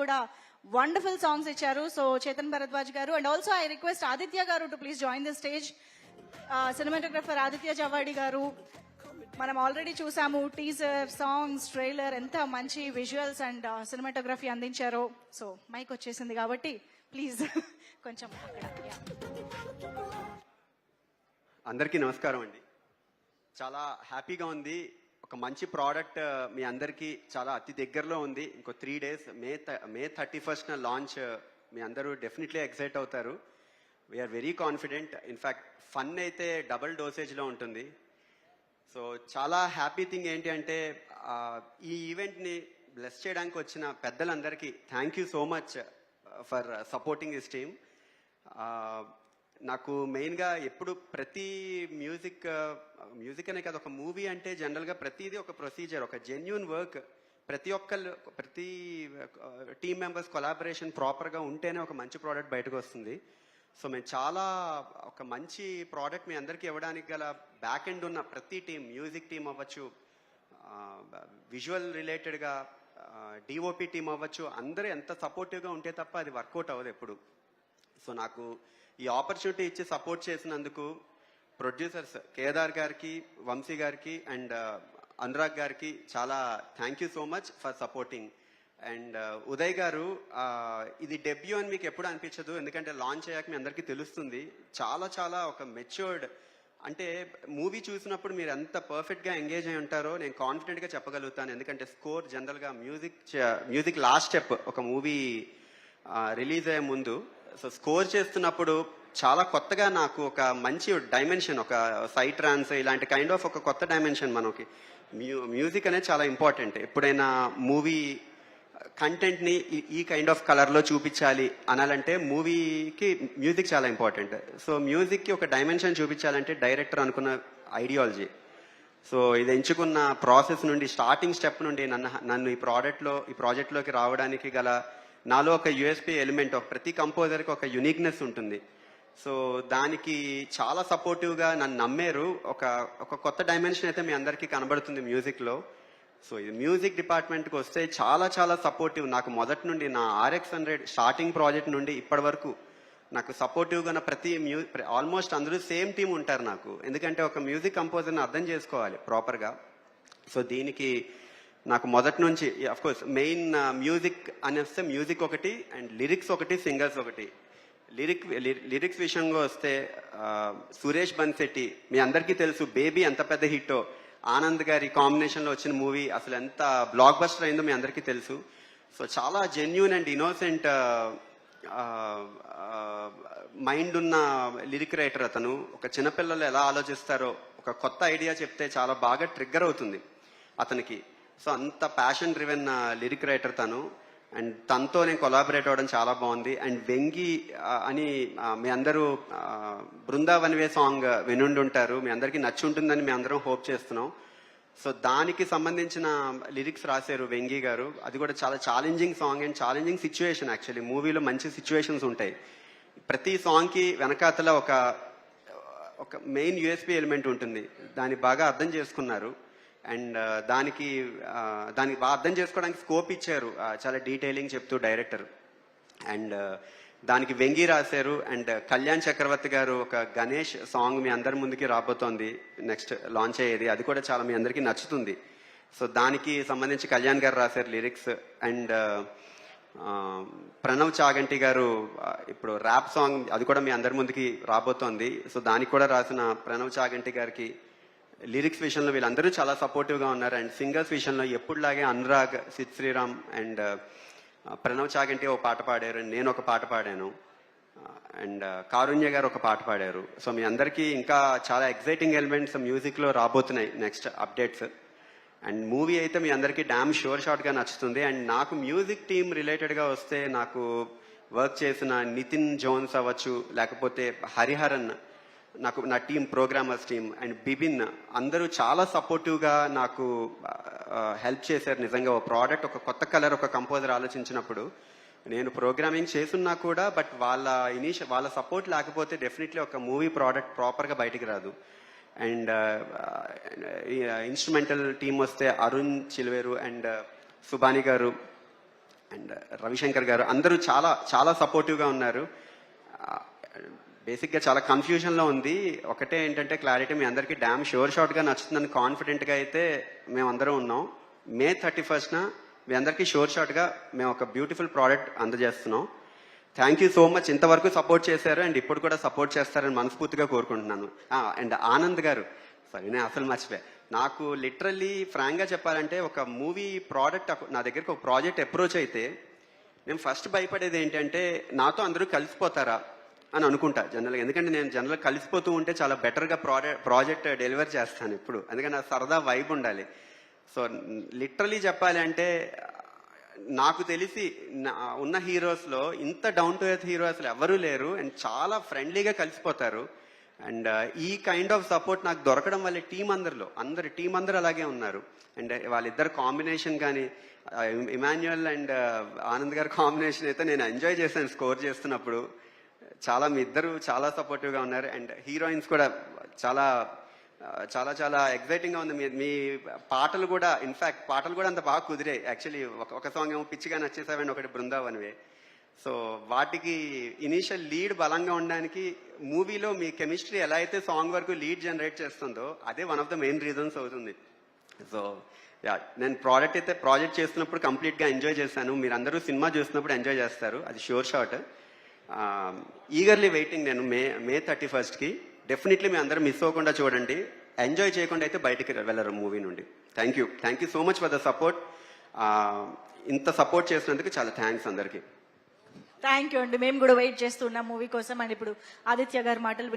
కూడా wonderful songs ఇచ్చారు. So Chetan Bharadwaj గారు and also I request Aditya గారు to please join the stage. Cinematographer Aditya Javadi గారు, మనం ఆల్రెడీ చూసాము టీజర్, సాంగ్స్, ట్రైలర్, ఎంత మంచి విజువల్స్ అండ్ సినిమాటోగ్రఫీ అందించారో. సో మైక్ వచ్చేసింది కాబట్టి ప్లీజ్ కొంచెం అందరికీ నమస్కారం అండి. చాలా హ్యాపీగా ఉంది. ఒక మంచి ప్రోడక్ట్ మీ అందరికీ చాలా అతి దగ్గరలో ఉంది. ఇంకో 3 days మే 31st లాంచ్. మీ అందరూ డెఫినెట్లీ ఎక్సైట్ అవుతారు. We are very confident. In fact fun అయితే డబుల్ డోసేజ్లో ఉంటుంది. సో చాలా హ్యాపీ థింగ్ ఏంటి అంటే ఈ ఈవెంట్ని బ్లెస్ చేయడానికి వచ్చిన పెద్దలందరికీ thank you so much for supporting this team. నాకు మెయిన్గా ఎప్పుడు ప్రతి మ్యూజిక్ అనే కాదు, ఒక మూవీ అంటే జనరల్గా ప్రతిదీ ఒక ప్రొసీజర్, ఒక జెన్యూన్ వర్క్. ప్రతి టీమ్ మెంబర్స్ కొలాబరేషన్ ప్రాపర్గా ఉంటేనే ఒక మంచి ప్రోడక్ట్ బయటకు వస్తుంది. సో మేము చాలా ఒక మంచి ప్రోడక్ట్ మీ అందరికీ ఇవ్వడానికి గల బ్యాక్ ఎండ్ ఉన్న ప్రతి టీం, మ్యూజిక్ టీం అవ్వచ్చు, విజువల్ రిలేటెడ్గా డిఓపి టీం అవ్వచ్చు, అందరూ ఎంత సపోర్టివ్గా ఉంటే తప్ప అది వర్కౌట్ అవ్వదు ఎప్పుడు. సో నాకు ఈ ఆపర్చునిటీ ఇచ్చి సపోర్ట్ చేసినందుకు ప్రొడ్యూసర్స్ కేదార్ గారికి, వంశీ గారికి అండ్ అనురాగ్ గారికి చాలా thank you so much for supporting. And Uday గారు, ఇది డెబ్యూ అని మీకు ఎప్పుడు అనిపించదు, ఎందుకంటే లాంచ్ అయ్యాక మీ అందరికీ తెలుస్తుంది. చాలా చాలా ఒక మెచ్యూర్డ్, అంటే మూవీ చూసినప్పుడు మీరు ఎంత పర్ఫెక్ట్గా ఎంగేజ్ అయి ఉంటారో నేను కాన్ఫిడెంట్గా చెప్పగలుగుతాను. ఎందుకంటే స్కోర్ జనరల్గా మ్యూజిక్ లాస్ట్ స్టెప్ ఒక మూవీ రిలీజ్ అయ్యే ముందు. సో స్కోర్ చేస్తున్నప్పుడు చాలా కొత్తగా నాకు ఒక మంచి డైమెన్షన్, ఒక సైట్ ట్రాన్స్ ఇలాంటి కైండ్ ఆఫ్ ఒక కొత్త డైమెన్షన్. మనకి మ్యూజిక్ అనేది చాలా ఇంపార్టెంట్. ఎప్పుడైనా మూవీ కంటెంట్ని ఈ కైండ్ ఆఫ్ కలర్లో చూపించాలి అనాలంటే మూవీకి మ్యూజిక్ చాలా ఇంపార్టెంట్. సో మ్యూజిక్కి ఒక డైమెన్షన్ చూపించాలంటే డైరెక్టర్ అనుకున్న ఐడియాలజీ. సో ఇది ఎంచుకున్న ప్రాసెస్ నుండి, స్టార్టింగ్ స్టెప్ నుండి నన్ను ఈ ప్రాజెక్ట్లోకి రావడానికి గల నాలో ఒక యూఎస్పీ ఎలిమెంట్, ప్రతి కంపోజర్కి ఒక యునిక్నెస్ ఉంటుంది. సో దానికి చాలా సపోర్టివ్గా నన్ను నమ్మారు. ఒక కొత్త డైమెన్షన్ అయితే మీ అందరికీ కనబడుతుంది మ్యూజిక్లో. సో ఇది మ్యూజిక్ డిపార్ట్మెంట్కి వస్తే చాలా చాలా సపోర్టివ్. నాకు మొదటి నుండి నా RX100 స్టార్టింగ్ ప్రాజెక్ట్ నుండి ఇప్పటి వరకు నాకు సపోర్టివ్గా ఆల్మోస్ట్ అందరూ సేమ్ టీం ఉంటారు నాకు. ఎందుకంటే ఒక మ్యూజిక్ కంపోజర్ని అర్థం చేసుకోవాలి ప్రాపర్గా. సో దీనికి నాకు మొదటి నుంచి అఫ్కోర్స్ మెయిన్ మ్యూజిక్ అని వస్తే మ్యూజిక్ ఒకటి అండ్ లిరిక్స్ ఒకటి, సింగర్స్ ఒకటి. లిరిక్స్ విషయంగా వస్తే సురేష్ బన్సెట్టి, మీ అందరికీ తెలుసు బేబీ ఎంత పెద్ద హిట్టో, ఆనంద్ గారి కాంబినేషన్లో వచ్చిన మూవీ అసలు ఎంత బ్లాక్ బస్టర్ అయిందో మీ అందరికీ తెలుసు. సో చాలా జెన్యూన్ అండ్ ఇన్నోసెంట్ మైండ్ ఉన్న లిరిక్ రైటర్ అతను. ఒక చిన్నపిల్లలు ఎలా ఆలోచిస్తారో ఒక కొత్త ఐడియా చెప్తే చాలా బాగా ట్రిగ్గర్ అవుతుంది అతనికి. సో అంత ప్యాషన్ డ్రివెన్ లిరిక్ రైటర్ తను. అండ్ తనతో నేను కొలాబరేట్ అవ్వడం చాలా బాగుంది. అండ్ వెంగి అని మీ అందరూ బృందావన్వే సాంగ్ వినుండి ఉంటారు, మీ అందరికీ నచ్చి ఉంటుందని మేము అందరం హోప్ చేస్తున్నాం. సో దానికి సంబంధించిన లిరిక్స్ రాశారు వెంగి గారు. అది కూడా చాలా challenging song and challenging situation. Actually మూవీలో మంచి సిచ్యువేషన్స్ ఉంటాయి. ప్రతి సాంగ్కి వెనకాతల ఒక మెయిన్ యూఎస్పీ ఎలిమెంట్ ఉంటుంది. దాన్ని బాగా అర్థం చేసుకున్నారు. అండ్ దానికి బాగా అర్థం చేసుకోవడానికి స్కోప్ ఇచ్చారు, చాలా డీటెయిలింగ్ చెప్తూ డైరెక్టర్. అండ్ దానికి వెంగి రాశారు. అండ్ కళ్యాణ్ చక్రవర్తి గారు ఒక గణేష్ సాంగ్ మీ అందరి ముందుకి రాబోతోంది, నెక్స్ట్ లాంచ్ అయ్యేది. అది కూడా చాలా మీ అందరికీ నచ్చుతుంది. సో దానికి సంబంధించి కళ్యాణ్ గారు రాశారు లిరిక్స్. అండ్ ప్రణవ్ చాగంటి గారు ఇప్పుడు ర్యాప్ సాంగ్ అది కూడా మీ అందరి ముందుకి రాబోతోంది. సో దానికి కూడా రాసిన ప్రణవ్ చాగంటి గారికి లిరిక్స్ విషయంలో వీళ్ళందరూ చాలా సపోర్టివ్గా ఉన్నారు. అండ్ సింగర్స్ విషయంలో ఎప్పుడులాగే అనురాగ్, సిద్ శ్రీరామ్ అండ్ ప్రణవ్ చాగంటి ఒక పాట పాడారు, అండ్ నేను ఒక పాట పాడాను, అండ్ కారుణ్య గారు ఒక పాట పాడారు. సో మీ అందరికీ ఇంకా చాలా ఎక్సైటింగ్ ఎలిమెంట్స్ మ్యూజిక్లో రాబోతున్నాయి, నెక్స్ట్ అప్డేట్స్. అండ్ మూవీ అయితే మీ అందరికీ డామ్ షార్ట్గా నచ్చుతుంది. అండ్ నాకు మ్యూజిక్ టీమ్ రిలేటెడ్గా వస్తే నాకు వర్క్ చేసిన నితిన్ జోన్స్ అవ్వచ్చు, లేకపోతే హరిహరన్, నాకు నా team, programmers team and Bibin అందరూ చాలా సపోర్టివ్గా నాకు హెల్ప్ చేశారు. నిజంగా ఒక ప్రోడక్ట్, ఒక కొత్త కలర్, ఒక కంపోజర్ ఆలోచించినప్పుడు నేను ప్రోగ్రామింగ్ చేస్తున్నా కూడా బట్ వాళ్ళ సపోర్ట్ లేకపోతే డెఫినెట్లీ ఒక మూవీ ప్రోడక్ట్ ప్రాపర్గా బయటికి రాదు. అండ్ ఇన్స్ట్రుమెంటల్ టీం వస్తే అరుణ్ చిల్వేరు అండ్ సుబాని గారు, అండ్ రవిశంకర్ గారు అందరూ చాలా చాలా సపోర్టివ్గా ఉన్నారు. బేసిక్గా చాలా కన్ఫ్యూజన్లో ఉంది. ఒకటే ఏంటంటే క్లారిటీ, మీ అందరికీ డ్యామ్ షార్ట్గా నచ్చుతుందని కాన్ఫిడెంట్గా అయితే మేమందరం ఉన్నాం. మే 31న మీ అందరికీ షార్ట్గా మేము ఒక బ్యూటిఫుల్ ప్రోడక్ట్ అందజేస్తున్నాం. Thank you so much. ఇంతవరకు సపోర్ట్ చేశారు అండ్ ఇప్పుడు కూడా సపోర్ట్ చేస్తారని మనస్ఫూర్తిగా కోరుకుంటున్నాను. అండ్ ఆనంద్ గారు, సరే నేను అసలు మర్చిపోయా. నాకు లిటరల్లీ ఫ్రాంక్గా చెప్పాలంటే ఒక మూవీ ప్రోడక్ట్ నా దగ్గరికి ఒక ప్రాజెక్ట్ అప్రోచ్ అయితే నేను ఫస్ట్ భయపడేది ఏంటంటే నాతో అందరూ కలిసిపోతారా అని అనుకుంటా జనరల్గా. ఎందుకంటే నేను జనరల్గా కలిసిపోతూ ఉంటే చాలా బెటర్గా ప్రాజెక్ట్ డెలివర్ చేస్తాను ఇప్పుడు. ఎందుకంటే నాకు సరదా వైబ్ ఉండాలి. సో లిటరలీ చెప్పాలి అంటే నాకు తెలిసి ఉన్న హీరోస్లో ఇంత డౌన్ టు ఎర్త్ హీరో అసలు ఎవరూ లేరు అండ్ చాలా ఫ్రెండ్లీగా కలిసిపోతారు. అండ్ ఈ కైండ్ ఆఫ్ సపోర్ట్ నాకు దొరకడం వల్ల టీం అందరూ అలాగే ఉన్నారు. అండ్ వాళ్ళిద్దరు కాంబినేషన్ కానీ ఇమాన్యుయల్ అండ్ ఆనంద్ గారి కాంబినేషన్ అయితే నేను ఎంజాయ్ చేశాను స్కోర్ చేస్తున్నప్పుడు. చాలా మీ ఇద్దరు చాలా సపోర్టివ్గా ఉన్నారు. అండ్ హీరోయిన్స్ కూడా చాలా చాలా చాలా ఎగ్జైటింగ్గా ఉంది. మీ పాటలు కూడా, ఇన్ఫ్యాక్ట్ పాటలు కూడా అంత బాగా కుదిరాయి. యాక్చువల్లీ ఒక సాంగ్ ఏమో పిచ్చిగా నచ్చేసావని, ఒకటి బృందావన్వే. సో వాటికి ఇనీషియల్ లీడ్ బలంగా ఉండడానికి మూవీలో మీ కెమిస్ట్రీ ఎలా అయితే సాంగ్ వరకు లీడ్ జనరేట్ చేస్తుందో అదే one of the main reasons అవుతుంది. సో నేను ప్రాజెక్ట్ చేస్తున్నప్పుడు కంప్లీట్గా ఎంజాయ్ చేశాను. మీరందరూ సినిమా చూస్తున్నప్పుడు ఎంజాయ్ చేస్తారు, అది షూర్ షాట్. ఈగర్లీ వెయిటింగ్ నేను మే 31కి. డెఫినెట్లీ మీ అందరూ మిస్ అవ్వకుండా చూడండి. ఎంజాయ్ చేయకుండా అయితే బయటికి వెళ్ళరు మూవీ నుండి. Thank you so much for the support. ఇంత సపోర్ట్ చేసినందుకు చాలా థ్యాంక్స్ అందరికీ. థ్యాంక్ యూ అండి. మేము కూడా వెయిట్ చేస్తున్నాం మూవీ కోసం. అండ్ ఇప్పుడు ఆదిత్య గారి మాటలు వినే